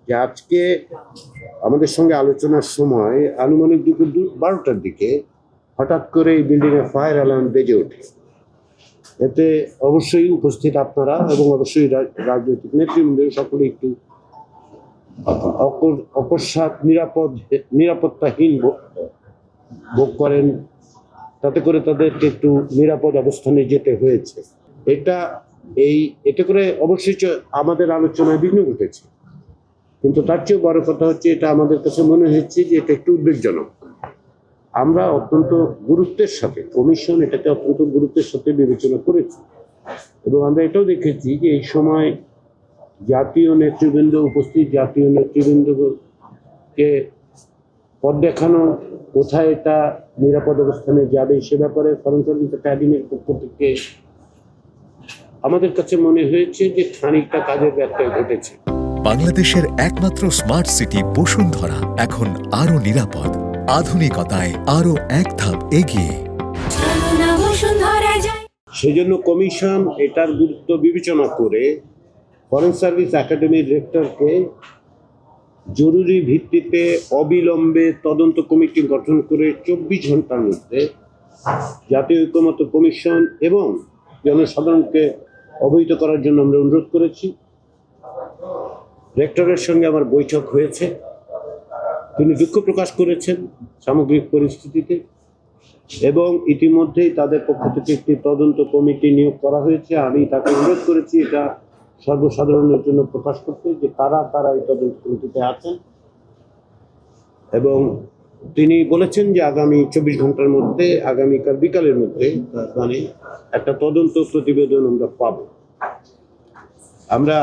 যে আজকে আমাদের সঙ্গে আলোচনার সময় আনুমানিক দুপুর 12টার দিকে হঠাৎ করে এই বিল্ডিংয়ে ফায়ার অ্যালার্ম বেজে ওঠে। এতে অবশ্যই উপস্থিত আপনারা এবং অবশ্যই রাজনৈতিক নেতৃবৃন্দ সকলে একটু অকস্মাৎ নিরাপত্তাহীন ভোগ করেন, তাতে করে তাদেরকে একটু নিরাপদ অবস্থানে যেতে হয়েছে। এতে করে অবশ্যই আমাদের আলোচনায় বিঘ্ন ঘটেছে, কিন্তু তার চেয়েও বড় কথা হচ্ছে এটা আমাদের কাছে মনে হচ্ছে যে এটা একটু উদ্বেগজনক। আমরা অত্যন্ত গুরুত্বের সাথে কমিশন এটাকে অত্যন্ত গুরুত্বের সাথে বিবেচনা করেছি এবং আমরা এটাও দেখেছি যে এই সময় জাতীয় নেতৃবৃন্দ উপস্থিত, জাতীয় নেতৃবৃন্দকে পথ দেখানো, কোথায় এটা নিরাপদ অবস্থানে যাবে সে ব্যাপারে ফরেন সার্ভিস একাডেমির পক্ষ থেকে আমাদের কাছে মনে হয়েছে যে খানিকটা কাজের ব্যত্যয় ঘটেছে। বাংলাদেশের একমাত্র স্মার্ট সিটি বসুন্ধরা এখন আরো নিরাপদ, আধুনিকতায় আরো এক ধাপ এগিয়ে। সেজন্য কমিশন এটার গুরুত্ব বিবেচনা করে ফরেন সার্ভিস একাডেমির রেক্টরকে জরুরি ভিত্তিতে অবিলম্বে তদন্ত কমিটি গঠন করে 24 ঘন্টার মধ্যে জাতীয় ঐকমত্য কমিশন এবং জনসাধারণকে অবহিত করার জন্য আমরা অনুরোধ করেছি। রেক্টরের সঙ্গে আমার বৈঠক হয়েছে, তিনি দুঃখ প্রকাশ করেছেন সামগ্রিক পরিস্থিতিতে এবং ইতিমধ্যেই তাদের পক্ষ থেকে একটি তদন্ত কমিটি নিয়োগ করা হয়েছে। আমি তাকে অনুরোধ করেছি এটা সর্বসাধারণের জন্য প্রকাশ করতে, যে কারা এই তদন্ত কমিটিতে আছেন, এবং তিনি বলেছেন যে আগামী 24 ঘন্টার মধ্যে, আগামীকাল বিকালের মধ্যে মানে একটা তদন্ত প্রতিবেদন আমরা পাব। আমরা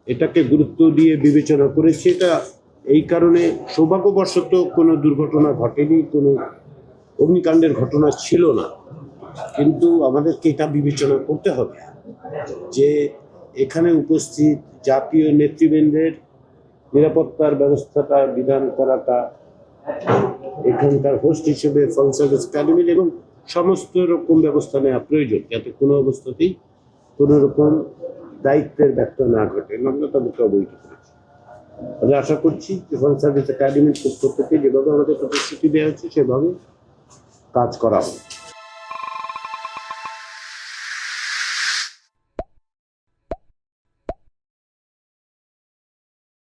এটাকে গুরুত্ব দিয়ে বিবেচনা করেছি। এটা এই কারণে সৌভাগ্যবশত কোনো দুর্ঘটনা ঘটেনি, কোনো অগ্নিকাণ্ডের ঘটনা ছিল না, কিন্তু আমাদেরকে এটা বিবেচনা করতে হবে যে এখানে উপস্থিত জাতীয় নেতৃবৃন্দের নিরাপত্তার ব্যবস্থাটা বিধান করাটা এখানকার হোস্ট হিসেবে ফরেন সার্ভিস একাডেমির এবং সমস্ত রকম ব্যবস্থা নেওয়া প্রয়োজন, যাতে কোনো অবস্থাতেই কোনো রকম দায়িত্বের ব্যত্যয় না ঘটে। আমরা তাদেরকে অবহিত করেছি। আমি আশা করছি যে ফরেন সার্ভিস একাডেমির পক্ষ থেকে যেভাবে আমাদের প্রতিশ্রুতি দেওয়া হচ্ছে সেভাবে কাজ করা হবে।